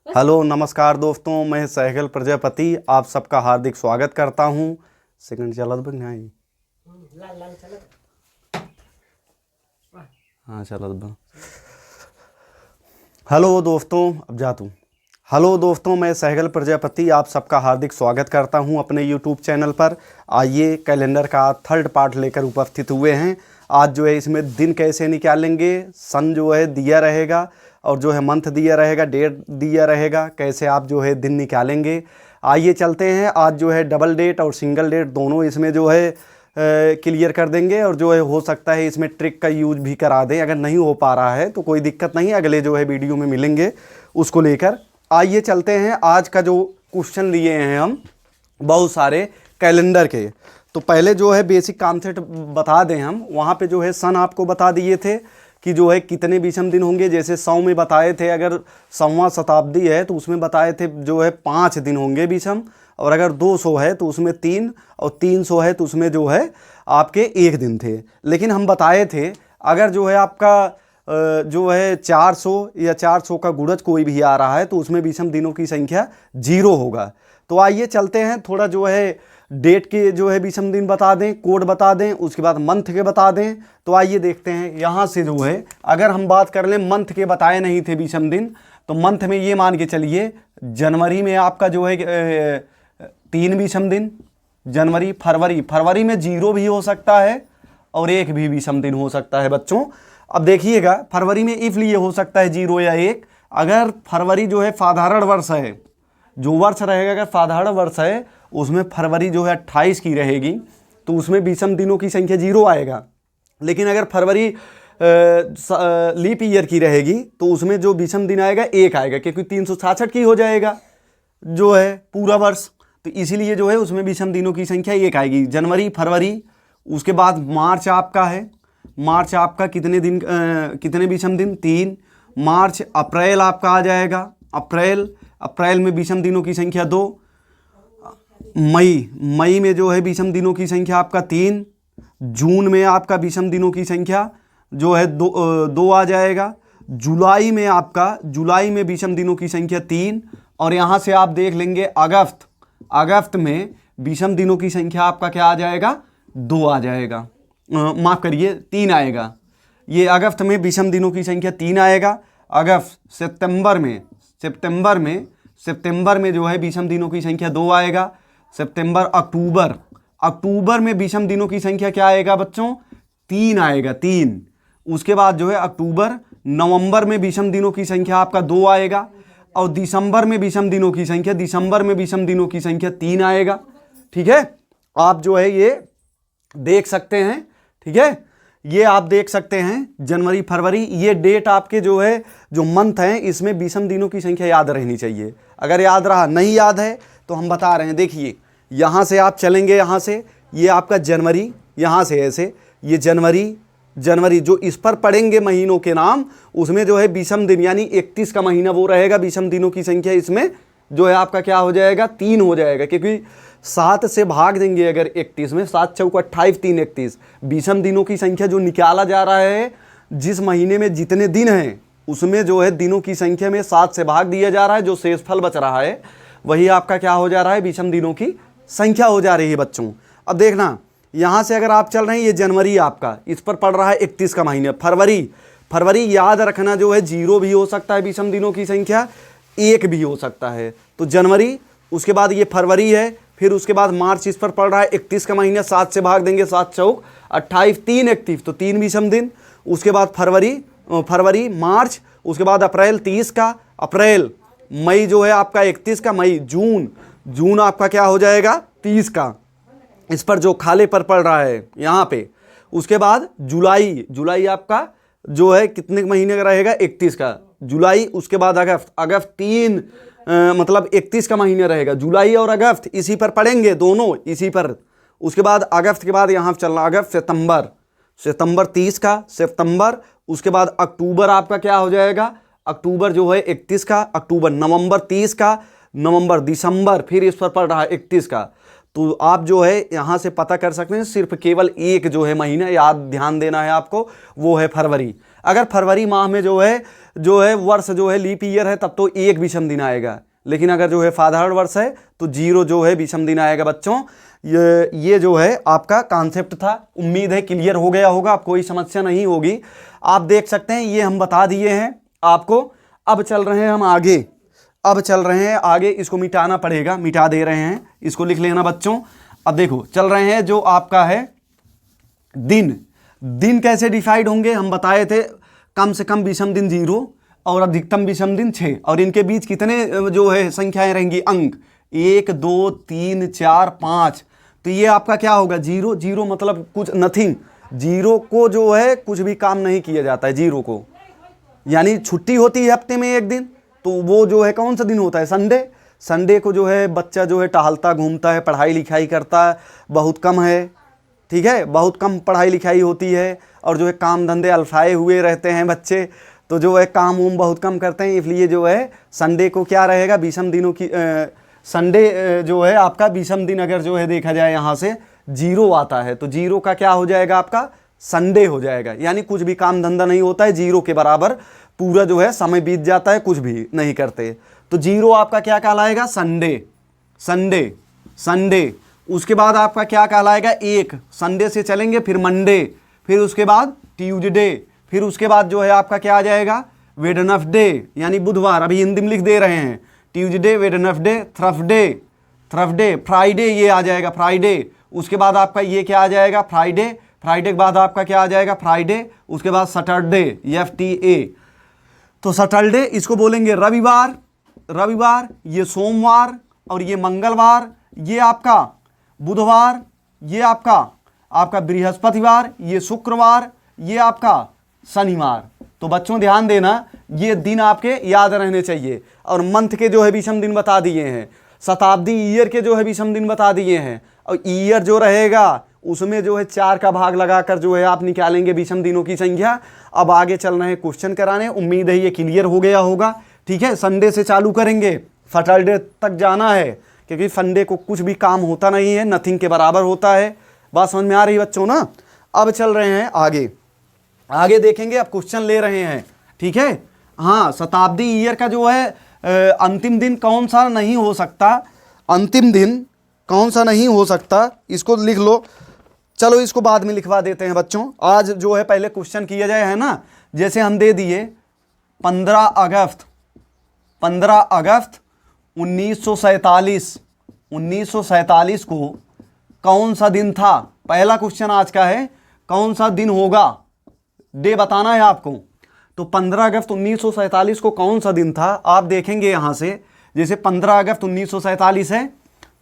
Hello नमस्कार दोस्तों, मैं सहगल प्रजापति आप सबका हार्दिक स्वागत करता हूं। सेकंड चलत बन आई। हाँ चलत बन। हेलो दोस्तों, अब जा तू। हेलो दोस्तों, मैं सहगल प्रजापति आप सबका हार्दिक स्वागत करता हूं अपने यूट्यूब चैनल पर। आइए कैलेंडर का थर्ड पार्ट लेकर उपस्थित हुए हैं। आज जो है इसमें दिन कैसे निकालेंगे, सन जो है दिया रहेगा और जो है मंथ दिया रहेगा, डेट दिया रहेगा, कैसे आप जो है दिन निकालेंगे। आइए चलते हैं। आज जो है डबल डेट और सिंगल डेट दोनों इसमें जो है क्लियर कर देंगे और जो है हो सकता है इसमें ट्रिक का यूज भी करा दें। अगर नहीं हो पा रहा है तो कोई दिक्कत नहीं, अगले जो है वीडियो में मिलेंगे उसको लेकर। आइए चलते हैं। आज का जो क्वेश्चन लिए हैं हम बहुत सारे कैलेंडर के, तो पहले जो है बेसिक कॉन्सेप्ट बता दें हम। वहाँ पे जो है सन आपको बता दिए थे कि जो है कितने विषम दिन होंगे। जैसे 100 में बताए थे, अगर 100वां शताब्दी है तो उसमें बताए थे जो है 5 दिन होंगे विषम, और अगर 200 है तो उसमें 3, और 300 है तो उसमें जो है आपके 1 दिन थे। लेकिन हम बताए थे अगर जो है आपका जो है 400 या 400 का गुणज कोई भी आ रहा है तो उसमें विषम दिनों की संख्या 0 होगा। तो आइए चलते हैं। थोड़ा जो है डेट के जो है विषम दिन बता दें, कोड बता दें, उसके बाद मंथ के बता दें। तो आइए देखते हैं। यहाँ से जो है अगर हम बात कर लें, मंथ के बताए नहीं थे विषम दिन, तो मंथ में ये मान के चलिए जनवरी में आपका जो है 3 विषम दिन। जनवरी, फरवरी में 0 भी हो सकता है और 1 भी विषम दिन हो सकता है बच्चों। अब देखिएगा, फरवरी में इसलिए हो सकता है 0 या 1, अगर फरवरी जो है साधारण वर्ष है, जो वर्ष रहेगा अगर साधारण वर्ष है उसमें फरवरी जो है 28 की रहेगी तो उसमें विषम दिनों की संख्या 0 आएगा। लेकिन अगर फरवरी लीप ईयर की रहेगी तो उसमें जो विषम दिन आएगा 1 आएगा, क्योंकि 366 की हो जाएगा जो है पूरा वर्ष। तो इसीलिए जो है उसमें विषम दिनों की संख्या 1 आएगी। जनवरी, फरवरी, उसके बाद मार्च आपका है। मार्च आपका कितने दिन कितने विषम दिन? 3। मार्च, अप्रैल आपका आ जाएगा। अप्रैल में विषम दिनों की संख्या 2। मई में जो है विषम दिनों की संख्या आपका 3। जून में आपका विषम दिनों की संख्या जो है 2 आ जाएगा। जुलाई में विषम दिनों की संख्या 3। और यहाँ से आप देख लेंगे अगस्त में विषम दिनों की संख्या आपका क्या आ जाएगा? 2 आ जाएगा, माफ़ करिए 3 आएगा। ये अगस्त में विषम दिनों की संख्या 3 आएगा। अगस्त, सितंबर में जो है विषम दिनों की संख्या 2 आएगा। सितंबर, अक्टूबर में विषम दिनों की संख्या क्या आएगा बच्चों? 3 आएगा, 3। उसके बाद जो है अक्टूबर, नवंबर में विषम दिनों की संख्या आपका 2 आएगा। और दिसंबर में विषम दिनों की संख्या 3 आएगा। ठीक है, आप जो है ये देख सकते हैं। ठीक है, ये आप देख सकते हैं जनवरी, फरवरी, ये डेट आपके जो है जो मंथ हैं इसमें विषम दिनों की संख्या याद रहनी चाहिए। अगर याद रहा, नहीं याद है तो हम बता रहे हैं। देखिए यहाँ से आप चलेंगे, यहाँ से ये आपका जनवरी, यहाँ से ऐसे ये जनवरी जो इस पर पढ़ेंगे महीनों के नाम, उसमें जो है विषम दिन यानी 31 का महीना वो रहेगा। विषम दिनों की संख्या इसमें जो है आपका क्या हो जाएगा? 3 हो जाएगा, क्योंकि 7 से भाग देंगे अगर 31 में, 7 चौक 28, 3 31। विषम दिनों की संख्या जो निकाला जा रहा है, जिस महीने में जितने दिन हैं उसमें जो है दिनों की संख्या में 7 से भाग दिया जा रहा है। जो शेषफल बच रहा है वही आपका क्या हो जा रहा है? विषम दिनों की संख्या हो जा रही है बच्चों। अब देखना, यहाँ से अगर आप चल रहे हैं, ये जनवरी आपका, इस पर पड़ रहा है 31 का महीना। फरवरी याद रखना जो है 0 भी हो सकता है विषम दिनों की संख्या, 1 भी हो सकता है। तो जनवरी, उसके बाद ये फरवरी है, फिर उसके बाद मार्च इस पर पड़ रहा है 31 का महीना, 7 से भाग देंगे, 7 चौक 28, 3 31, तो 3 विषम दिन। उसके बाद फरवरी, मार्च, उसके बाद अप्रैल 30 का, अप्रैल, मई जो है आपका 31 का, मई, जून आपका क्या हो जाएगा? 30 का, इस पर जो खाले पर पड़ रहा है यहाँ पे। उसके बाद जुलाई आपका जो है कितने महीने का रहेगा? 31 का जुलाई। उसके बाद अगस्त 3 मतलब 31 का महीना रहेगा। जुलाई और अगस्त इसी पर पड़ेंगे, दोनों इसी पर। उसके बाद अगस्त के बाद यहाँ चलना अगस्त, सितंबर 30 का, सितंबर। उसके बाद अक्टूबर आपका क्या हो जाएगा? अक्टूबर जो है 31 का, अक्टूबर, नवंबर 30 का, नवंबर, दिसंबर, फिर इस पर पड़ रहा है 31 का। तो आप जो है यहाँ से पता कर सकते हैं, सिर्फ केवल एक जो है महीना याद ध्यान देना है आपको, वो है फरवरी। अगर फरवरी माह में जो है जो है वर्ष जो है लीप ईयर है तब तो 1 विषम दिन आएगा, लेकिन अगर जो है साधारण वर्ष है तो 0 जो है विषम दिन आएगा। बच्चों ये जो है आपका कॉन्सेप्ट था, उम्मीद है क्लियर हो गया होगा, अब कोई समस्या नहीं होगी। आप देख सकते हैं ये हम बता दिए हैं आपको। अब चल रहे हैं हम आगे, इसको मिटाना पड़ेगा, मिटा दे रहे हैं, इसको लिख लेना बच्चों। अब देखो चल रहे हैं जो आपका है दिन कैसे डिसाइड होंगे, हम बताए थे कम से कम विषम दिन 0 और अधिकतम विषम दिन 6, और इनके बीच कितने जो है संख्याएं रहेंगी, अंक 1 2 3 4 5। तो ये आपका क्या होगा 0 मतलब कुछ नथिंग, 0 को जो है कुछ भी काम नहीं किया जाता है 0 को, यानी छुट्टी होती है हफ्ते में 1 दिन, तो वो जो है कौन सा दिन होता है, संडे को जो है बच्चा जो है टहलता घूमता है, पढ़ाई लिखाई करता है, बहुत कम है, ठीक है, बहुत कम पढ़ाई लिखाई होती है, और जो है काम धंधे अलसाए हुए रहते हैं बच्चे, तो जो है काम उम बहुत कम करते हैं, इसलिए जो है संडे को क्या रहेगा विषम दिनों की संडे जो है आपका विषम दिन अगर जो है देखा जाए यहाँ से 0 आता है, तो 0 का क्या हो जाएगा आपका संडे हो जाएगा, यानी कुछ भी काम धंधा नहीं होता है, 0 के बराबर पूरा जो है समय बीत जाता है, कुछ भी नहीं करते, तो 0 आपका क्या कहलाएगा संडे। उसके बाद आपका क्या कहलाएगा 1, संडे से चलेंगे फिर मंडे, फिर उसके बाद ट्यूसडे, फिर उसके बाद जो है आपका क्या आ जाएगा वेडनेसडे यानी बुधवार, अभी हिंदी में लिख दे रहे हैं, ट्यूसडे वेडनेसडे थर्सडे फ्राइडे, ये आ जाएगा फ्राइडे। उसके बाद आपका ये क्या आ जाएगा फ्राइडे के बाद आपका क्या आ जाएगा फ्राइडे, उसके बाद सैटरडे FTA, तो सैटरडे इसको बोलेंगे रविवार, ये सोमवार, और ये मंगलवार, ये आपका बुधवार, ये आपका बृहस्पतिवार, ये शुक्रवार, ये आपका शनिवार। तो बच्चों ध्यान देना, ये दिन आपके याद रहने चाहिए, और मंथ के जो है विषम दिन बता दिए हैं, शताब्दी ईयर के जो है विषम दिन बता दिए हैं, और ईयर जो रहेगा उसमें जो है 4 का भाग लगाकर जो है आप निकालेंगे विषम दिनों की संख्या। अब आगे चल रहे हैं क्वेश्चन कराने, उम्मीद है ये क्लियर हो गया होगा, ठीक है। संडे से चालू करेंगे, सैटरडे तक जाना है, क्योंकि संडे को कुछ भी काम होता नहीं है, नथिंग के बराबर होता है। बात समझ में आ रही है बच्चों ना। अब चल रहे हैं आगे देखेंगे, अब क्वेश्चन ले रहे हैं, ठीक है। हाँ, शताब्दी ईयर का जो है अंतिम दिन कौन सा नहीं हो सकता, इसको लिख लो। चलो इसको बाद में लिखवा देते हैं बच्चों, आज जो है पहले क्वेश्चन किया जाए, है ना। जैसे हम दे दिए 15 अगस्त 1947 को कौन सा दिन था। पहला क्वेश्चन आज का है, कौन सा दिन होगा, डे बताना है आपको। तो 15 अगस्त 1947 को कौन सा दिन था, आप देखेंगे यहाँ से, जैसे 15 अगस्त 1947 है,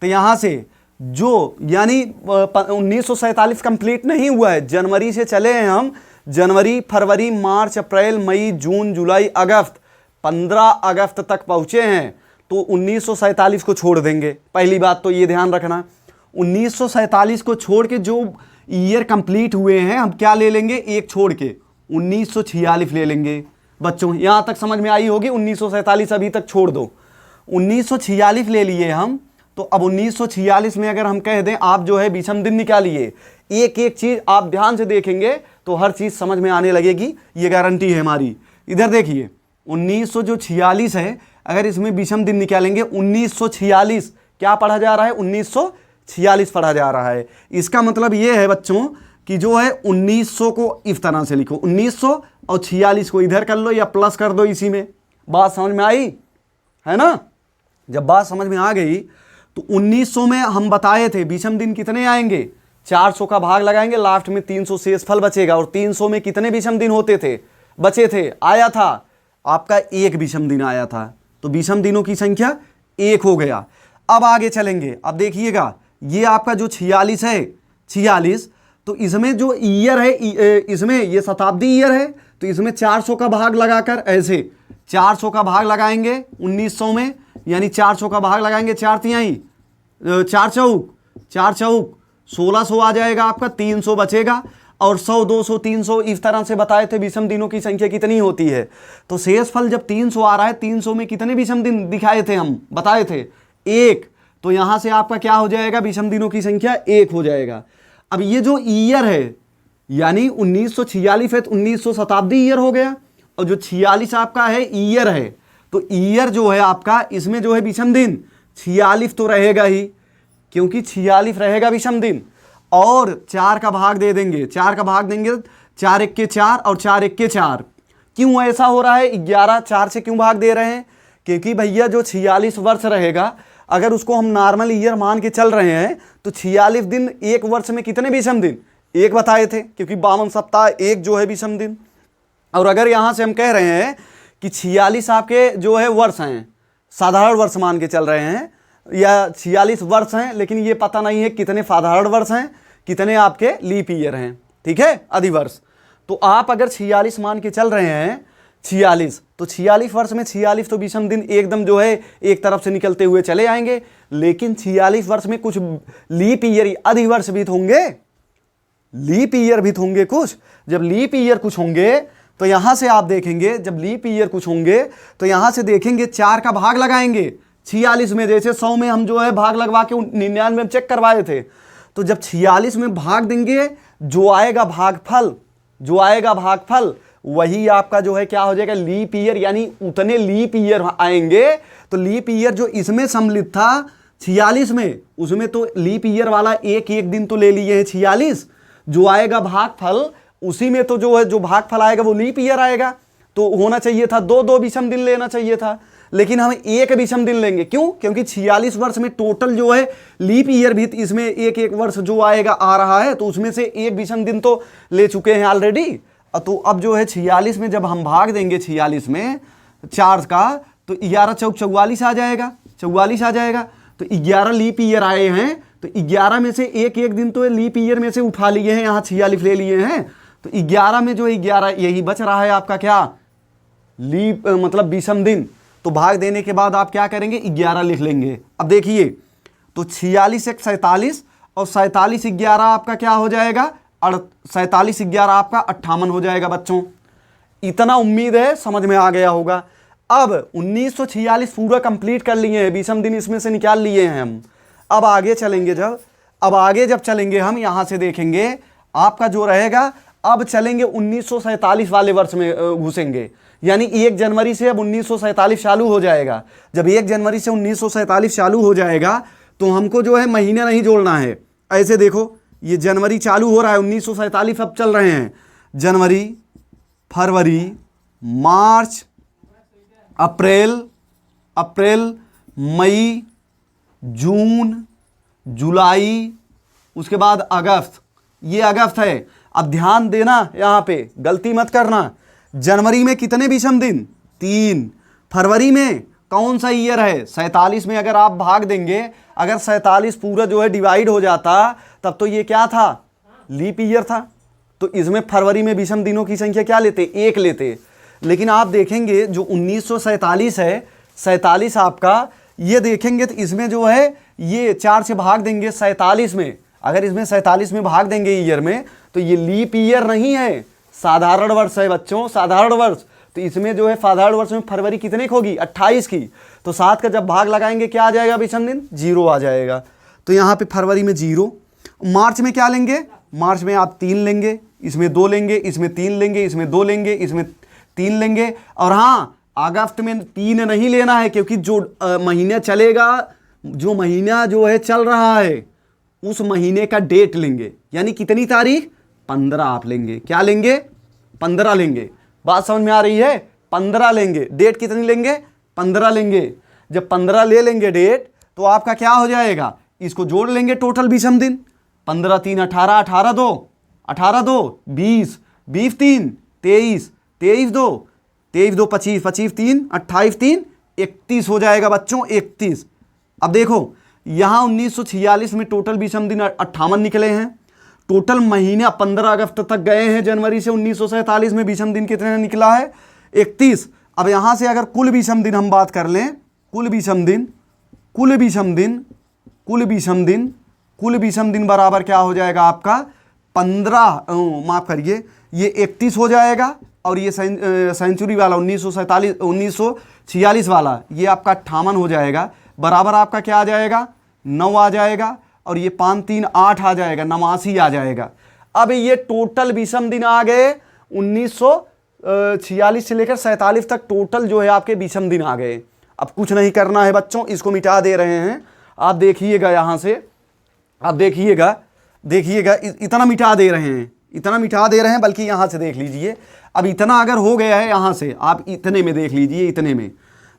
तो यहाँ से जो यानी 1947 कंप्लीट नहीं हुआ है, जनवरी से चले हैं हम, जनवरी फरवरी मार्च अप्रैल मई जून जुलाई अगस्त, 15 अगस्त तक पहुँचे हैं, तो 1947 को छोड़ देंगे। पहली बात तो ये ध्यान रखना, 1947 को छोड़ के जो ईयर कंप्लीट हुए हैं हम क्या ले लेंगे, एक छोड़ के 1946 ले लेंगे। बच्चों यहाँ तक समझ में आई होगी, 1947 अभी तक छोड़ दो, 1946 ले लिए हम। तो अब 1946 में अगर हम कह दें आप जो है विषम दिन निकालिए, एक एक चीज आप ध्यान से देखेंगे तो हर चीज समझ में आने लगेगी, ये गारंटी है हमारी। इधर देखिए 1946 है, अगर इसमें विषम दिन निकालेंगे 1946 क्या पढ़ा जा रहा है, 1946 पढ़ा जा रहा है। इसका मतलब ये है बच्चों कि जो है 1900 को इस तरह से लिखो, 1900 और 46 को इधर कर लो या प्लस कर दो इसी में। बात समझ में आई है ना। जब बात समझ में आ गई तो 1900 में हम बताए थे विषम दिन कितने आएंगे, 400 का भाग लगाएंगे, लास्ट में 300 शेषफल बचेगा, और 300 में कितने विषम दिन होते थे, बचे थे, आया था आपका 1 विषम दिन आया था। तो विषम दिनों की संख्या 1 हो गया। अब आगे चलेंगे, अब देखिएगा ये आपका जो 46 है, 46, तो इसमें जो ईयर है, इसमें ये शताब्दी ईयर है, तो इसमें 400 का भाग लगाकर ऐसे 400 का भाग लगाएंगे 1900 में, यानी 400 का भाग लगाएंगे, 4 तिहाई 4 चौक 1600 आ जाएगा आपका, 300 बचेगा, और 100 200 300 इस तरह से बताए थे विषम दिनों की संख्या कितनी होती है। तो शेषफल जब 300 आ रहा है, 300 में कितने विषम दिन दिखाए थे हम, बताए थे 1, तो यहां से आपका क्या हो जाएगा, विषम दिनों की संख्या 1 हो जाएगा। अब ये जो ईयर है यानी 1946 है तो 1900 शताब्दी ईयर हो गया, और जो 46 आपका है ईयर है, तो ईयर जो है आपका इसमें जो है विषम दिन 46 तो रहेगा ही, क्योंकि 46 रहेगा विषम दिन। और 4 का भाग दे देंगे, 4 का भाग देंगे, 4 1 के 4 और 4 1 के 4। क्यों ऐसा हो रहा है? 11 4 से क्यों भाग दे रहे हैं? क्योंकि भैया जो 46 वर्ष रहेगा, अगर उसको हम नॉर्मल ईयर मान के चल रहे हैं तो 46 दिन एक वर्ष में कितने विषम दिन? एक बताए थे, क्योंकि 52 सप्ताह एक जो है विषम दिन। और अगर यहां से हम कह रहे हैं कि 46 आपके जो है वर्ष हैं, साधारण वर्ष मान के चल रहे हैं, या 46 वर्ष हैं, लेकिन ये पता नहीं है कितने साधारण वर्ष हैं, कितने आपके लीप ईयर हैं, ठीक है, अधिवर्ष। तो आप अगर 46 मान के चल रहे हैं, 46, तो 46 वर्ष में 46 तो विषम दिन एकदम जो है एक तरफ से निकलते हुए चले आएंगे। लेकिन 46 वर्ष में कुछ लीप ईयर अधिवर्ष भी होंगे, लीप ईयर भी होंगे कुछ। जब लीप ईयर कुछ होंगे तो यहां से आप देखेंगे, जब लीप ईयर कुछ होंगे तो यहां से देखेंगे 4 का भाग लगाएंगे 46 में। जैसे 100 में हम जो है भाग लगवा के 99 में चेक करवाए थे, तो जब 46 में भाग देंगे, जो आएगा भागफल, जो आएगा भागफल वही आपका जो है क्या हो जाएगा? लीप ईयर, यानी उतने लीप ईयर आएंगे। तो लीप ईयर जो इसमें सम्मिलित था 46 में, उसमें तो लीप ईयर वाला एक एक दिन तो ले लिए हैं 46, जो आएगा भागफल उसी में तो जो है जो भागफल आएगा वो लीप ईयर आएगा। तो होना चाहिए था 2 विषम दिन लेना चाहिए था, लेकिन हम एक विषम दिन लेंगे। क्यों? क्योंकि 46 वर्ष में टोटल जो है लीप ईयर भी इसमें एक एक वर्ष जो आएगा आ रहा है, तो उसमें से एक विषम दिन तो ले चुके हैं ऑलरेडी। तो अब जो है 46 में जब हम भाग देंगे 46 में 4 का, तो 11 चौक 44 आ जाएगा, 44 आ जाएगा। तो 11 लीप ईयर आए हैं, तो 11 में से एक एक दिन तो लीप ईयर में से उठा लिए हैं, यहाँ 46 ले लिए हैं। तो 11 में जो 11 यही बच रहा है आपका क्या? लीप मतलब विषम दिन। तो भाग देने के बाद आप क्या करेंगे? 11 लिख लेंगे। अब देखिए, तो 46 1 47 और 47 11 आपका क्या हो जाएगा? 47 11 आपका 58 हो जाएगा बच्चों। इतना उम्मीद है समझ में आ गया होगा। अब 1946 पूरा कंप्लीट कर लिए हैं, विषम दिन इसमें से निकाल लिए हैं हम। अब आगे चलेंगे, जब चलेंगे हम यहां से देखेंगे आपका जो रहेगा, अब चलेंगे 1947 वाले वर्ष में घुसेंगे, यानी 1 जनवरी से अब 1947 चालू हो जाएगा। जब 1 जनवरी से 1947 चालू हो जाएगा तो हमको जो है महीने नहीं जोड़ना है। ऐसे देखो, ये जनवरी चालू हो रहा है, 1947 अब चल रहे हैं। जनवरी, फरवरी, मार्च, अप्रैल, मई, जून, जुलाई, उसके बाद अगस्त। ये अगस्त है। अब ध्यान देना, यहां पे गलती मत करना। जनवरी में कितने विषम दिन? 3। फरवरी में कौन सा ईयर है? 47 में अगर आप भाग देंगे, अगर 47 पूरा जो है डिवाइड हो जाता, तब तो ये क्या था? लीप ईयर था। तो इसमें फरवरी में विषम दिनों की संख्या क्या लेते? 1 लेते। लेकिन आप देखेंगे जो 1947 है, 47 आपका, ये देखेंगे तो इसमें जो है ये 4 से भाग देंगे 47 में। अगर इसमें 47 में भाग देंगे ईयर में, तो ये लीप ईयर नहीं है, साधारण वर्ष है बच्चों, साधारण वर्ष। तो इसमें जो है साधारण वर्ष में फरवरी कितने की होगी? 28 की। तो 7 का जब भाग लगाएंगे क्या आ जाएगा विषम दिन? 0 आ जाएगा। तो यहाँ पे फरवरी में 0। मार्च में क्या लेंगे? मार्च में आप 3 लेंगे, इसमें 2 लेंगे, इसमें 3 लेंगे, इसमें 2 लेंगे, इसमें 3 लेंगे। और हाँ, अगस्त में 3 नहीं लेना है, क्योंकि जो महीना चलेगा, जो महीना जो है चल रहा है, उस महीने का डेट लेंगे। यानी कितनी तारीख? 15 आप लेंगे। क्या लेंगे? 15 लेंगे। बात समझ में आ रही है? 15 लेंगे। डेट कितनी लेंगे? 15 लेंगे। जब 15 ले लेंगे डेट, तो आपका क्या हो जाएगा? इसको जोड़ लेंगे टोटल विषम दिन। 15 3 18, 18 2 18 2 20, 20 3 23, 23 2 23 2 25, 25 3 28 3 31 हो जाएगा बच्चों, 31। अब देखो, यहां 1946 में टोटल विषम दिन 58 निकले हैं। टोटल महीने 15 अगस्त तक गए हैं। जनवरी से 1947 में विषम दिन कितने निकला है? 31। अब यहां से अगर कुल विषम दिन हम बात कर लें, कुल विषम दिन बराबर क्या हो जाएगा आपका? 15, माफ करिए, ये 31 हो जाएगा। और ये सेंचुरी वाला 1946 वाला ये आपका 58 हो जाएगा। बराबर आपका क्या आ जाएगा? 9 आ जाएगा। और ये 5 3 8 आ जाएगा, 89 आ जाएगा। अब ये टोटल विषम दिन आ गए 46 से लेकर 47 तक टोटल जो है आपके विषम दिन आ गए। अब कुछ नहीं करना है बच्चों, इसको मिटा दे रहे हैं। आप देखिएगा यहाँ से, आप देखिएगा, देखिएगा इतना मिटा दे रहे हैं, इतना मिटा दे रहे हैं, बल्कि यहाँ से देख लीजिए। अब इतना अगर हो गया है यहाँ से, आप इतने में देख लीजिए, इतने में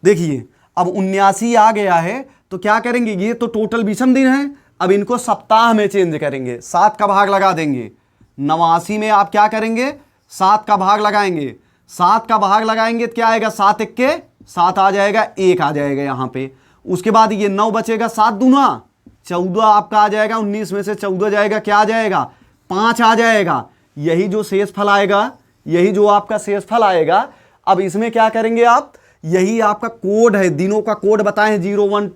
देखिए। अब 79 आ गया है तो क्या करेंगे, ये तो टोटल विषम दिन है, अब इनको सप्ताह में चेंज करेंगे, 7 का भाग लगा देंगे। 89 में आप क्या करेंगे, 7 का भाग लगाएंगे, 7 का भाग लगाएंगे तो क्या आएगा, 7 एक के 7 आ जाएगा, 1 आ जाएगा यहाँ पे। उसके बाद ये 9 बचेगा, 7 दूना 14 आपका आ जाएगा, 19 में से 14 जाएगा, क्या आ जाएगा, 5 आ जाएगा। यही जो शेष फल आएगा, यही जो आपका शेष फल आएगा। अब इसमें क्या करेंगे आप, यही आपका कोड है, दिनों का कोड बताएं, 0 1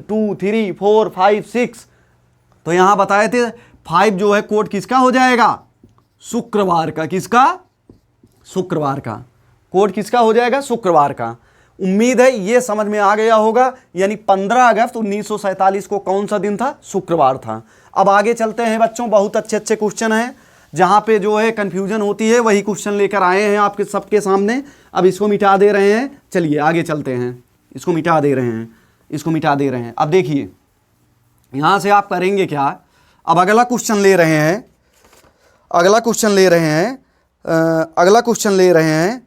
2 3 4 5 6। तो यहां बताए थे 5 जो है कोड किसका हो जाएगा, शुक्रवार का। किसका, शुक्रवार का। कोड किसका हो जाएगा, शुक्रवार का। उम्मीद है ये समझ में आ गया होगा। यानी 15 अगस्त 1947 को कौन सा दिन था, शुक्रवार था। अब आगे चलते हैं बच्चों, बहुत अच्छे अच्छे क्वेश्चन हैं, जहां पे जो है कंफ्यूजन होती है वही क्वेश्चन लेकर आए हैं आपके सबके सामने। अब इसको मिटा दे रहे हैं, चलिए आगे चलते हैं। इसको मिटा दे रहे हैं, इसको मिटा दे रहे हैं। अब देखिए यहां से आप करेंगे क्या, अब अगला क्वेश्चन ले रहे हैं, अगला क्वेश्चन ले रहे हैं, अगला क्वेश्चन ले रहे हैं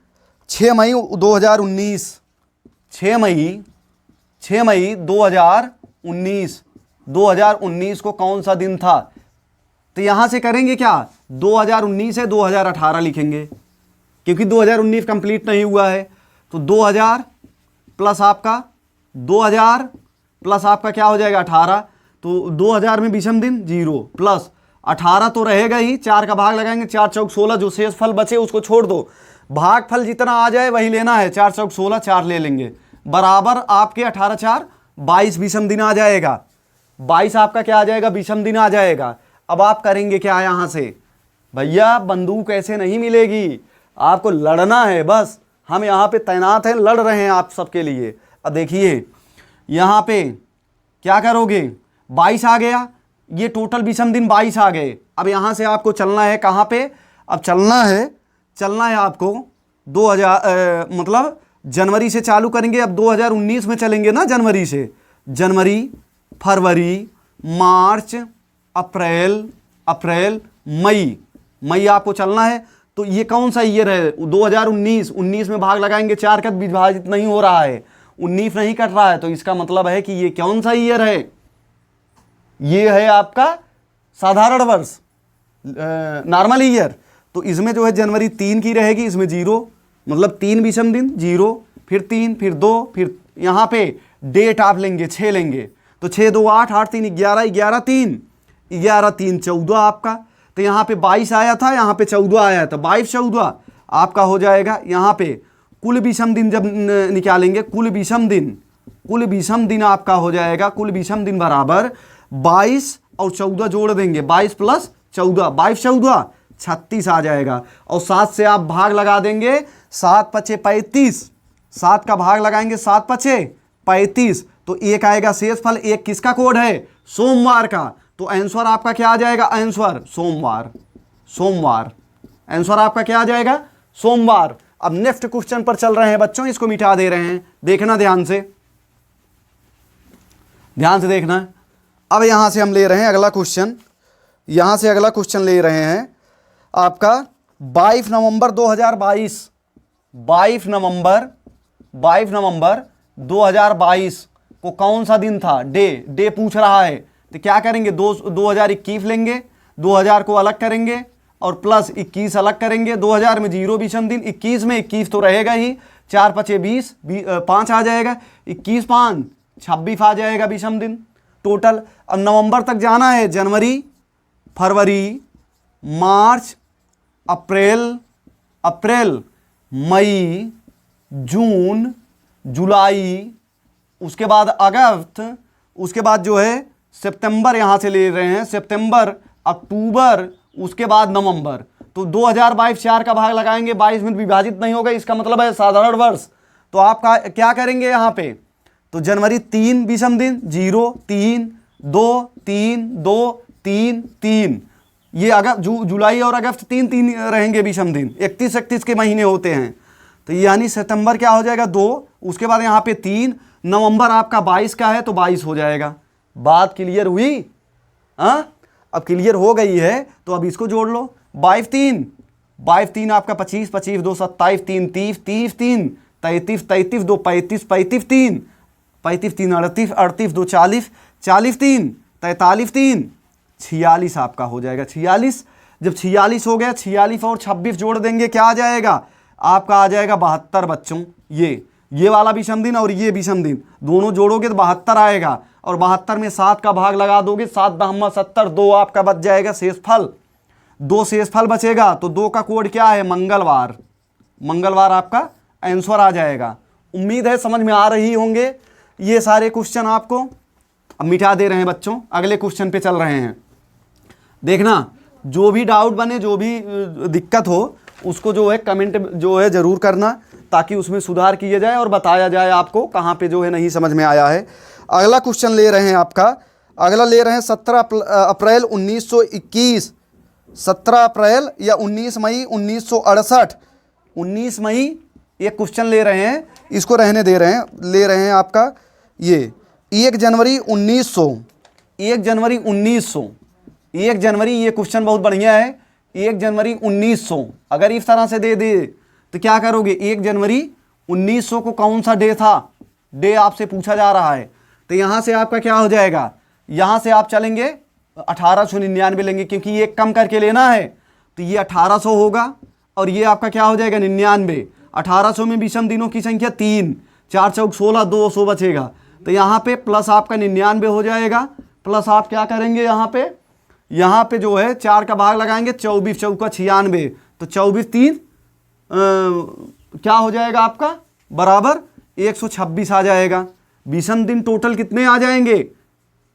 6 मई 2019, 6 मई 2019 को कौन सा दिन था। तो यहां से करेंगे क्या, 2019 है 2018 लिखेंगे, क्योंकि 2019 कंप्लीट नहीं हुआ है। तो 2000 प्लस आपका 2000 प्लस आपका क्या हो जाएगा, 18। तो 2000 में विषम दिन 0 प्लस 18 तो रहेगा ही, 4 का भाग लगाएंगे, 4 चौक 16, जो शेष फल बचे उसको छोड़ दो, भाग फल जितना आ जाए वही लेना है, 4 चौक 16, 4 ले लेंगे, बराबर आपके 18 4 22 विषम दिन आ जाएगा। 22 आपका क्या आ जाएगा, विषम दिन आ जाएगा। अब आप करेंगे क्या, यहां से भैया बंदूक ऐसे नहीं मिलेगी, आपको लड़ना है बस। हम यहाँ पे तैनात हैं, लड़ रहे हैं आप सबके लिए। अब देखिए यहाँ पे क्या करोगे, 22 आ गया, ये टोटल विषम दिन 22 आ गए। अब यहाँ से आपको चलना है कहाँ पे, अब चलना है आपको 2000 मतलब जनवरी से चालू करेंगे। अब 2019 में चलेंगे ना, जनवरी से, जनवरी फरवरी मार्च अप्रैल मई आपको चलना है। तो ये कौन सा ईयर है, 2019। 19 में भाग लगाएंगे, 4 का विभाजित नहीं हो रहा है, 19 नहीं कट रहा है, तो इसका मतलब है कि ये कौन सा ईयर है, ये है आपका साधारण वर्ष, नॉर्मल ईयर। तो इसमें जो है जनवरी 3 की रहेगी, इसमें 0 मतलब 3 विषम दिन, 0 फिर 3 फिर 2 फिर यहाँ पे डेट आप लेंगे 6 लेंगे, तो 6 2 8 8 3 11 11 3 14 आपका। तो यहाँ पे 22 आया था, यहाँ पे 14 आया था, 22 14 आपका हो जाएगा। यहाँ पे कुल विषम दिन जब निकालेंगे, कुल विषम दिन आपका हो जाएगा, कुल विषम दिन बराबर 22 और 14 जोड़ देंगे, 22 प्लस 14, 22 14 36 आ जाएगा। और 7 से आप भाग लगा देंगे, 7 पचे 35, 7 का भाग लगाएंगे, 7 पचे 35, तो 1 आएगा शेष फल। 1 किसका कोड है, सोमवार का। तो आंसर आपका क्या आ जाएगा, आंसर सोमवार। आंसर आपका क्या आ जाएगा, सोमवार। अब नेक्स्ट क्वेश्चन पर चल रहे हैं बच्चों, इसको मिटा दे रहे हैं, देखना ध्यान से देखना। अब यहां से हम ले रहे हैं अगला क्वेश्चन, यहां से अगला क्वेश्चन ले रहे हैं आपका 22 नवंबर 2022, 22 नवंबर 2022 को कौन सा दिन था, डे पूछ रहा है। तो क्या करेंगे, 2021 लेंगे, 2000 को अलग करेंगे और प्लस 21 अलग करेंगे। 2000 में 0 विषम दिन, 21 में 21 तो रहेगा ही, 4 पचे 20, 5 आ जाएगा, 21 5 26 आ जाएगा विषम दिन टोटल। अब नवंबर तक जाना है, जनवरी फरवरी मार्च अप्रैल मई जून जुलाई, उसके बाद अगस्त, उसके बाद जो है सितंबर, यहाँ से ले रहे हैं सितंबर अक्टूबर, उसके बाद नवंबर। तो 2022 4 का भाग लगाएंगे, 22 में विभाजित नहीं होगा, इसका मतलब है साधारण वर्ष। तो आप क्या करेंगे यहाँ पे, तो जनवरी 3 विषम दिन, 0 3 2 3 2 3 3, ये अगस्त जुलाई और अगस्त 3 रहेंगे विषम दिन, 31 के महीने होते हैं। तो यानी सितंबर क्या हो जाएगा 2, उसके बाद यहाँ पे 3, नवंबर आपका 22 का है तो 22 हो जाएगा। बात क्लियर हुई? हाँ, अब क्लियर हो गई है तो अब इसको जोड़ लो। 22 3 आपका 25 25 2 27 3 30 30 3 33 33 2 35 35 3 35 3 38 38 2 40 40 3 43 3 46 आपका हो जाएगा। 46, जब 46 हो गया, 46 और 26 जोड़ देंगे, क्या आ जाएगा आपका? आ जाएगा 72 बच्चों। ये वाला विषम दिन और ये विषम दिन दोनों जोड़ोगे तो 72 आएगा, और 72 में 7 का भाग लगा दोगे, 7 दहम्मा 70, 2 आपका बच जाएगा शेषफल। 2 शेषफल बचेगा तो 2 का कोड क्या है? मंगलवार। मंगलवार आपका आंसर आ जाएगा। उम्मीद है समझ में आ रही होंगे ये सारे क्वेश्चन आपको। अब मिटा दे रहे हैं बच्चों, अगले क्वेश्चन पे चल रहे हैं। देखना, जो भी डाउट बने, जो भी दिक्कत हो, उसको जो है कमेंट जो है ज़रूर करना, ताकि उसमें सुधार किया जाए और बताया जाए आपको कहाँ पे जो है नहीं समझ में आया है। अगला क्वेश्चन ले रहे हैं आपका, अगला ले रहे हैं 17 अप्रैल 1921, 17 अप्रैल या 19 मई 1968। 19 मई एक क्वेश्चन ले रहे हैं, इसको रहने दे रहे हैं, ले रहे हैं आपका ये 1 जनवरी 1900, 1 जनवरी 1900, 1 जनवरी, ये क्वेश्चन बहुत बढ़िया है। 1 जनवरी 1900 अगर इस तरह से दे दे तो क्या करोगे? 1 जनवरी 1900 को कौन सा डे था? डे आपसे पूछा जा रहा है। तो यहाँ से आपका क्या हो जाएगा? यहाँ से आप चलेंगे 1899 लेंगे, क्योंकि ये कम करके लेना है, तो ये 1800 होगा, और ये आपका क्या हो जाएगा? 99। 1800 में विषम दिनों की संख्या 3, 4 चौक 16, 200 बचेगा, तो यहाँ पे प्लस आपका 99 हो जाएगा। प्लस आप क्या करेंगे? यहाँ पे जो है 4 का भाग लगाएंगे, 24 चौका 96, तो 24 3 क्या हो जाएगा आपका? बराबर 126 आ जाएगा। विषम दिन टोटल कितने आ जाएंगे?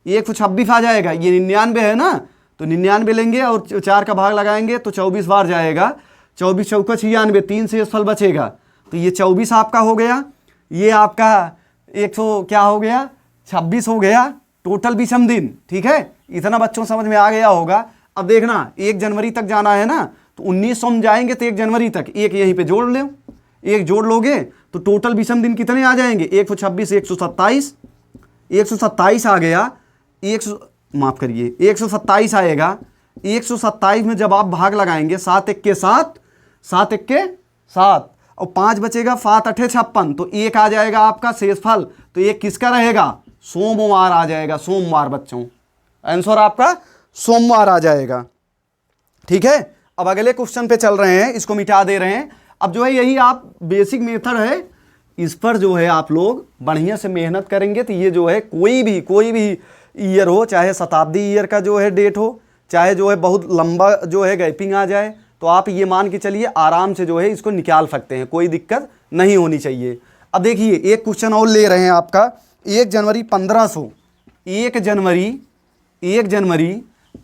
126 आ जाएगा। ये 99 है ना, तो 99 लेंगे और 4 का भाग लगाएंगे तो 24 बार जाएगा, 24 चौका 96, 3 से फल बचेगा, तो ये 24 आपका हो गया। ये आपका 100 क्या हो गया? 26 हो गया टोटल विषम दिन। ठीक है, इतना बच्चों समझ में आ गया होगा। अब देखना, 1 जनवरी तक जाना है ना, तो 1900 में जाएंगे तो 1 जनवरी तक एक यहीं पे जोड़ लो, एक जोड़ लोगे तो टोटल विषम दिन कितने आ जाएंगे? 126 127, 127 आ गया। 127 आएगा। 127 में जब आप भाग लगाएंगे, 7 1 के 7, 7 1 के 7, और 5 बचेगा, 7 8 56, तो 1 आ जाएगा आपका शेषफल। तो ये किसका रहेगा? सोमवार आ जाएगा। सोमवार बच्चों, आंसर आपका सोमवार आ जाएगा। ठीक है, अब अगले क्वेश्चन पे चल रहे हैं, इसको मिटा दे रहे हैं। अब जो है यही आप बेसिक मेथड है, इस पर जो है आप लोग बढ़िया से मेहनत करेंगे तो ये जो है कोई भी ईयर हो, चाहे शताब्दी ईयर का जो है डेट हो, चाहे जो है बहुत लंबा जो है गैपिंग आ जाए, तो आप ये मान के चलिए आराम से जो है इसको निकाल सकते हैं, कोई दिक्कत नहीं होनी चाहिए। अब देखिए एक क्वेश्चन और ले रहे हैं आपका, 1 जनवरी 1500, 1 जनवरी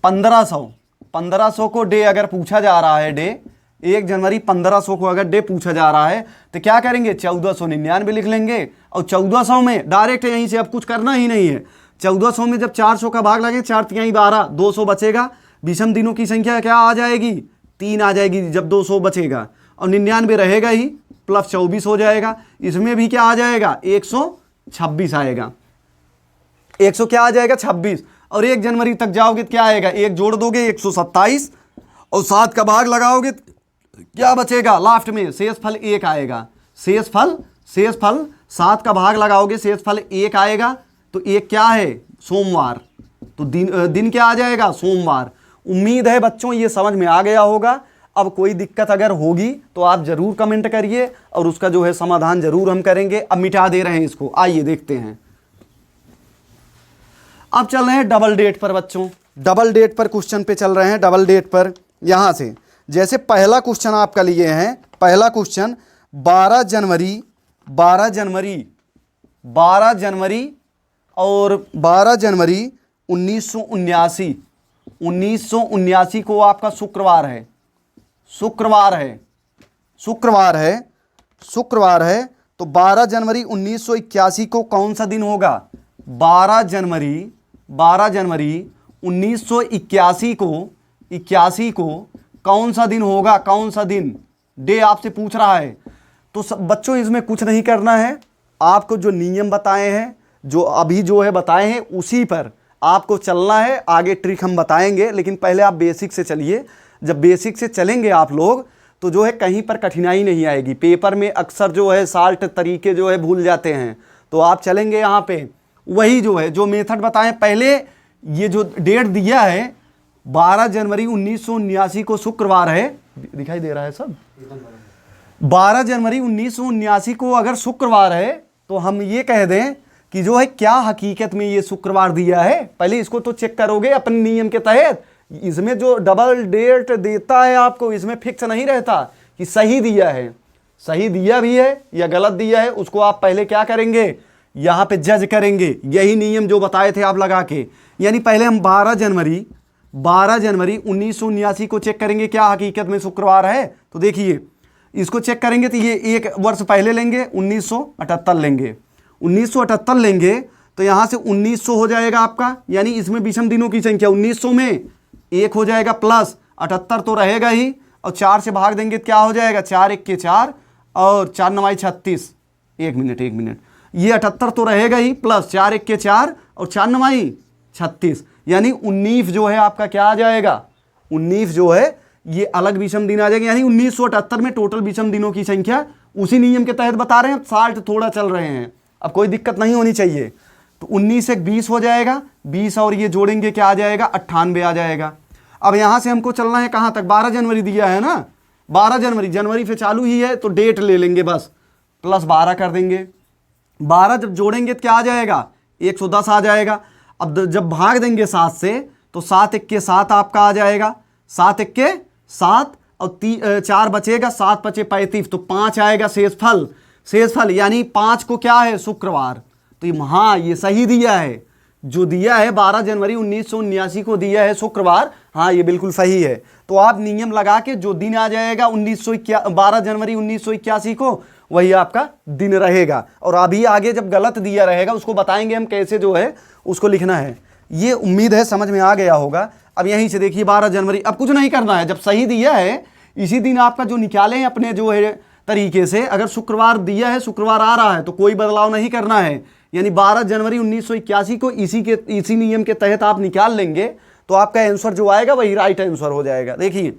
1500 को डे अगर पूछा जा रहा है, डे 1 जनवरी 1500 को अगर डे पूछा जा रहा है तो क्या करेंगे? 1499 लिख लेंगे, और 1400 में डायरेक्ट यहीं से अब कुछ करना ही नहीं है। 1400 में जब 400 का भाग लगे, 4 तिहाई 12, 200 बचेगा। विषम दिनों की संख्या क्या आ जाएगी? 3 आ जाएगी जब 200 बचेगा, और 99 रहेगा ही, प्लस 24 हो जाएगा। इसमें भी क्या आ जाएगा? 126 आएगा। 100 क्या आ जाएगा? 26। और 1 जनवरी तक जाओगे तो क्या आएगा? 1 जोड़ दोगे 127, और 7 का भाग लगाओगे क्या बचेगा? लास्ट में शेषफल 1 आएगा। शेषफल 7 का भाग लगाओगे, शेषफल 1 आएगा, तो 1 क्या है? सोमवार। तो दिन क्या आ जाएगा? सोमवार। उम्मीद है बच्चों ये समझ में आ गया होगा। अब कोई दिक्कत अगर होगी तो आप जरूर कमेंट करिए, और उसका जो है समाधान जरूर हम करेंगे। अब मिटा दे रहे हैं इसको, आइए देखते हैं। अब चल रहे हैं डबल डेट पर बच्चों, डबल डेट पर क्वेश्चन पे चल रहे हैं। डबल डेट पर यहां से जैसे पहला क्वेश्चन आपका लिए हैं, पहला क्वेश्चन 12 जनवरी और 12 जनवरी 1979 को आपका शुक्रवार है। तो 12 जनवरी 1981 को कौन सा दिन होगा? 12 जनवरी 1981 को 81 को कौन सा दिन होगा, कौन सा दिन, डे आपसे पूछ रहा है। तो बच्चों इसमें कुछ नहीं करना है, आपको जो नियम बताए हैं, जो अभी जो है बताए हैं, उसी पर आपको चलना है। आगे ट्रिक हम बताएंगे, लेकिन पहले आप बेसिक से चलिए। जब बेसिक से चलेंगे आप लोग तो जो है कहीं पर कठिनाई नहीं आएगी। पेपर में अक्सर जो है साल्ट तरीके जो है भूल जाते हैं, तो आप चलेंगे यहाँ पे वही जो है जो मेथड बताएं। पहले ये जो डेट दिया है 12 जनवरी 1979 को शुक्रवार है, दिखाई दे रहा है सब, 12 जनवरी 1979 को अगर शुक्रवार है तो हम ये कह दें कि जो है क्या हकीकत में ये शुक्रवार दिया है। पहले इसको तो चेक करोगे अपने नियम के तहत। इसमें जो डबल डेट देता है आपको, इसमें फिक्स नहीं रहता कि सही दिया है, सही दिया भी है या गलत दिया है, उसको आप पहले क्या करेंगे, यहाँ पे जज करेंगे। यही नियम जो बताए थे आप लगा के, यानी पहले हम 12 जनवरी 1979 को चेक करेंगे क्या हकीकत में शुक्रवार है। तो देखिए इसको चेक करेंगे तो ये एक वर्ष पहले लेंगे, 1978 लेंगे, 1978 लेंगे तो यहाँ से 1900 हो जाएगा आपका, यानी इसमें विषम दिनों की संख्या 1900 में 1 हो जाएगा, प्लस 78 तो रहेगा ही, और 4 से भाग देंगे तो क्या हो जाएगा, 4 1 के 4 और 4 9 36। एक मिनट, ये 78 तो रहेगा ही, प्लस 4 1 के 4 और 4 9 36, यानी 19 जो है आपका क्या आ जाएगा, 19 जो है ये अलग विषम दिन आ जाएगा। यानी 1978 में टोटल विषम दिनों की संख्या उसी नियम के तहत बता रहे हैं। 60 थोड़ा चल रहे हैं, अब कोई दिक्कत नहीं होनी चाहिए। तो 19 से 20 हो जाएगा, 20 और ये जोड़ेंगे क्या आ जाएगा, 98 आ जाएगा। अब यहाँ से हमको चलना है कहाँ तक, 12 जनवरी दिया है ना, 12 जनवरी से चालू ही है तो डेट ले लेंगे बस, प्लस 12 कर देंगे। 12 जब जोड़ेंगे तो क्या आ जाएगा, 110 आ जाएगा। अब जब भाग देंगे 7 से तो 7 1 के 7 आपका आ जाएगा, 7 1 के 7 और 4 बचेगा, 7 5 35, तो 5 आएगा शेषफल, यानी 5 को क्या है, शुक्रवार। तो हाँ ये सही दिया है, जो दिया है 12 जनवरी 1979 को दिया है शुक्रवार, हाँ ये बिल्कुल सही है। तो आप नियम लगा के जो दिन आ जाएगा 12 जनवरी 1981 को, वही आपका दिन रहेगा। और अभी आगे जब गलत दिया रहेगा उसको बताएंगे हम कैसे जो है उसको लिखना है। ये उम्मीद है समझ में आ गया होगा। अब यहीं से देखिए 12 जनवरी, अब कुछ नहीं करना है, जब सही दिया है इसी दिन आपका जो निकाले हैं अपने जो है तरीके से, अगर शुक्रवार दिया है, शुक्रवार आ रहा है तो कोई बदलाव नहीं करना है। यानी 12 जनवरी 1981 को इसी नियम के तहत आप निकाल लेंगे तो आपका आंसर जो आएगा वही राइट आंसर हो जाएगा। देखिए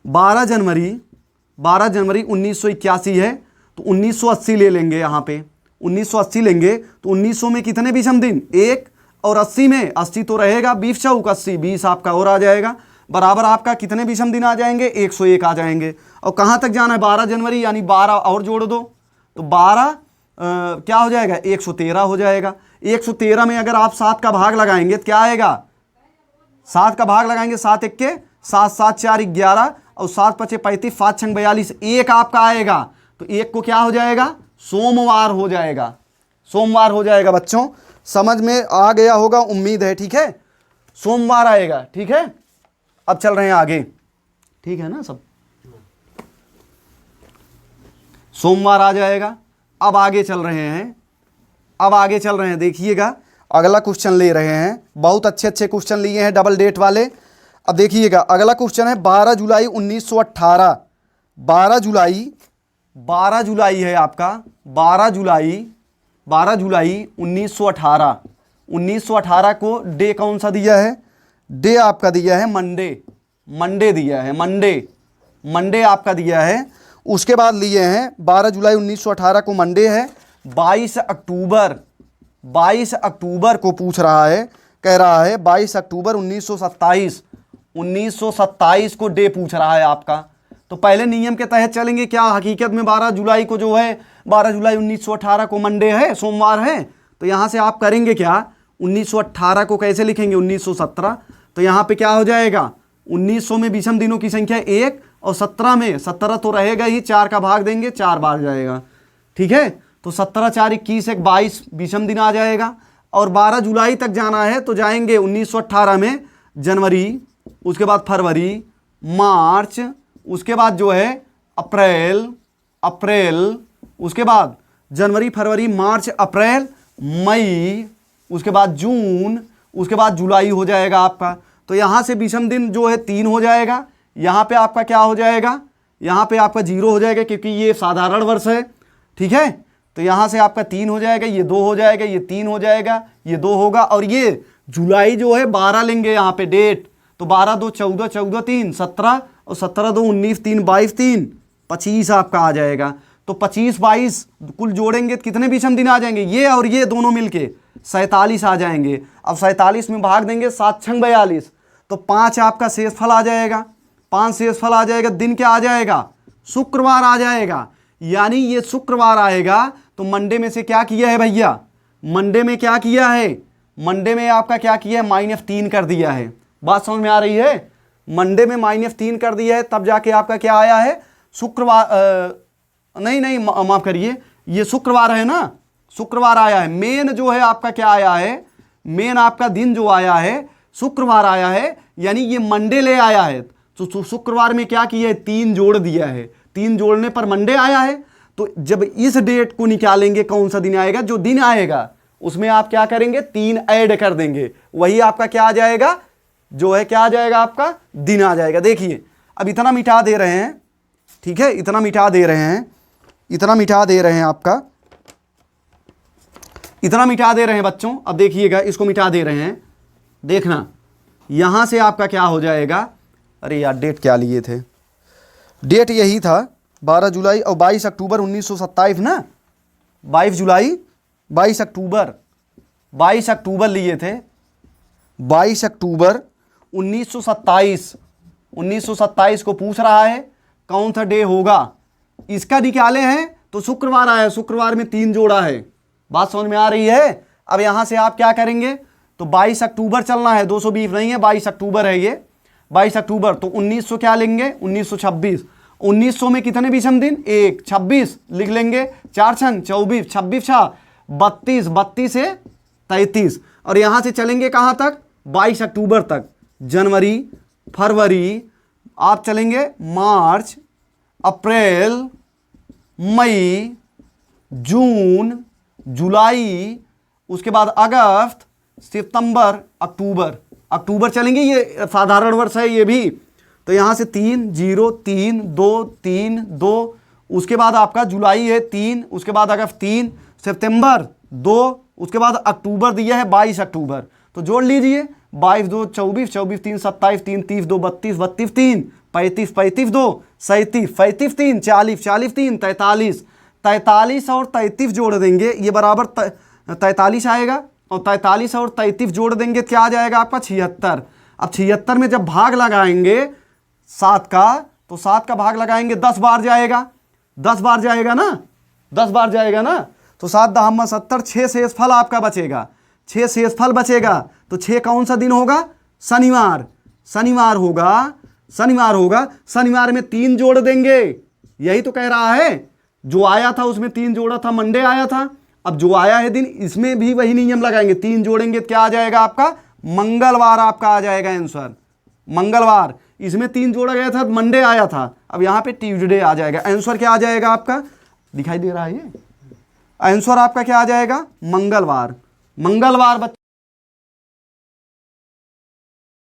12 जनवरी 1981 है तो 1980 ले लेंगे, यहाँ पे 1980 लेंगे तो 1900 में कितने विषम दिन, 1, और 80 में 80 तो रहेगा, 20 चौक 80, 20 आपका और आ जाएगा, बराबर आपका कितने विषम दिन आ जाएंगे, 101 आ जाएंगे। और कहाँ तक जाना है, 12 जनवरी, यानी 12 और जोड़ दो तो 12 क्या हो जाएगा, 113 हो जाएगा। 113 में अगर आप 7 का भाग लगाएंगे तो क्या आएगा, 7 का भाग लगाएंगे, 7 1 के 7, 7 4 11 और 7 5 35, 5 6 42, 1 आपका आएगा। तो 1 को क्या हो जाएगा, सोमवार हो जाएगा, सोमवार हो जाएगा। बच्चों समझ में आ गया होगा उम्मीद है, ठीक है, सोमवार आएगा, ठीक है। अब चल रहे हैं आगे, ठीक है ना सब, सोमवार आ जाएगा। अब आगे चल रहे हैं, देखिएगा अगला क्वेश्चन ले रहे हैं, बहुत अच्छे क्वेश्चन लिए हैं डबल डेट वाले। अब देखिएगा अगला क्वेश्चन है 12 जुलाई 1918, 12 जुलाई है आपका, 12 जुलाई 1918 को डे कौन सा दिया है, डे आपका दिया है मंडे दिया है, मंडे आपका दिया है। उसके बाद लिए हैं 12 जुलाई 1918 को मंडे है, 22 अक्टूबर को पूछ रहा है, कह रहा है 22 अक्टूबर 1927 को डे पूछ रहा है आपका। तो पहले नियम के तहत चलेंगे, क्या हकीकत में 12 जुलाई को जो है 12 जुलाई 1918 को मंडे है, सोमवार है। तो यहाँ से आप करेंगे क्या, 1918 को कैसे लिखेंगे, 1917, तो यहाँ पे क्या हो जाएगा, 1900 में विषम दिनों की संख्या 1 और 17 में 17 तो रहेगा ही, 4 का भाग देंगे 4 बार जाएगा, ठीक है। तो 17 4 21 1 22 विषम दिन आ जाएगा। और 12 जुलाई तक जाना है तो जाएंगे 1918 में जनवरी, उसके बाद फरवरी, मार्च, उसके बाद जो है अप्रैल, उसके बाद जनवरी फरवरी मार्च अप्रैल मई, उसके बाद जून, उसके बाद जुलाई हो जाएगा आपका। तो यहाँ से विषम दिन जो है 3 हो जाएगा, यहाँ पे आपका क्या हो जाएगा, यहाँ पे आपका 0 हो जाएगा क्योंकि ये साधारण वर्ष है, ठीक है। तो यहाँ से आपका 3 हो जाएगा, ये 2 हो जाएगा, ये 3 हो जाएगा, ये 2 होगा, और ये जुलाई जो है 12 लेंगे यहाँ पे डेट, तो 12 2 14, 14 3 17, और 17 2 19 3 22 3 25 आपका आ जाएगा। तो 25 22 कुल जोड़ेंगे तो कितने विषम दिन आ जाएंगे, ये और ये दोनों मिलके 47 आ जाएंगे। अब 47 में भाग देंगे 7 छंग 42, तो 5 आपका शेषफल आ जाएगा, 5 शेषफल आ जाएगा। दिन क्या आ जाएगा, शुक्रवार आ जाएगा, यानी ये शुक्रवार आएगा। तो मंडे में से क्या किया है भैया, मंडे में क्या किया है, मंडे में आपका क्या किया है, -3 कर दिया है। बात समझ में आ रही है, मंडे में -3 कर दिया है, तब जाके आपका क्या आया है, शुक्रवार, नहीं माफ करिए, ये शुक्रवार है ना, शुक्रवार आया है। मेन जो है आपका क्या आया है, मेन आपका दिन जो आया है शुक्रवार आया है, यानी ये मंडे ले आया है। तो शुक्रवार में क्या किया है, 3 जोड़ दिया है, 3 जोड़ने पर मंडे आया है। तो जब इस डेट को निकालेंगे कौन सा दिन आएगा, जो दिन आएगा उसमें आप क्या करेंगे, 3 ऐड कर देंगे, वही आपका क्या आ जाएगा, जो है क्या आ जाएगा, आपका दिन आ जाएगा। देखिए अब इतना मिटा दे रहे हैं, ठीक है, इतना मिटा दे रहे हैं, इतना मिटा दे रहे हैं आपका, इतना मिटा दे रहे हैं बच्चों। अब देखिएगा, इसको मिटा दे रहे हैं, देखना यहां से आपका क्या हो जाएगा, अरे यार डेट क्या लिए थे, डेट यही था 12 जुलाई और 22 अक्टूबर 1927 ना, 22 जुलाई 22 अक्टूबर, 22 अक्टूबर लिए थे, 22 अक्टूबर 1927, 1927 को पूछ रहा है कौन सा डे होगा, इसका निकाले हैं तो शुक्रवार आया, शुक्रवार में 3 जोड़ा है। बात समझ में आ रही है। अब यहां से आप क्या करेंगे, तो 22 अक्टूबर चलना है, 220 नहीं है, 22 अक्टूबर है ये, 22 अक्टूबर। तो 1900 क्या लेंगे, 1926, 1900 में कितने विषम दिन, 1, 26 लिख लेंगे, 4 छंग 24, 26 छा 32, 32 से 33, और यहां से चलेंगे कहां तक, 22 अक्टूबर तक, जनवरी, फरवरी, आप चलेंगे मार्च, अप्रैल, मई, जून, जुलाई, उसके बाद अगस्त, सितंबर, अक्टूबर, अक्टूबर चलेंगे, ये साधारण वर्ष है ये भी। तो यहाँ से 3 0 3 2 3 2, उसके बाद आपका जुलाई है 3, उसके बाद अगस्त 3, सितंबर 2, उसके बाद अक्टूबर दिया है 22 अक्टूबर। तो जोड़ लीजिए, 22 2 24, 24 3 27, 3 30 2 32, 32 3 35, 35 2 37, 35 3 40, 40 3 43, 43 और 33 जोड़ देंगे, ये बराबर 43 आएगा, और 43 और 33 जोड़ देंगे क्या आ जाएगा आपका, 76। अब 76 में जब भाग लगाएंगे 7 का, तो 7 का भाग लगाएंगे 10 बार जाएगा, 10 बार जाएगा ना, 10 बार जाएगा ना, तो 7 10 70, 6 शेषफल आपका बचेगा, 6 शेषफल बचेगा। तो 6 कौन सा दिन होगा, शनिवार, शनिवार होगा, शनिवार होगा। शनिवार में 3 जोड़ देंगे, यही तो कह रहा है, जो आया था उसमें 3 जोड़ा था, मंडे आया था। अब जो आया है दिन, इसमें भी वही नियम लगाएंगे, 3 जोड़ेंगे तो क्या आ जाएगा आपका, मंगलवार आपका आ जाएगा आंसर, मंगलवार। इसमें 3 जोड़ा गया था, मंडे आया था, अब यहाँ पे ट्यूसडे आ जाएगा। आंसर क्या आ जाएगा आपका, दिखाई दे रहा है ये, आंसर आपका क्या आ जाएगा, मंगलवार, मंगलवार।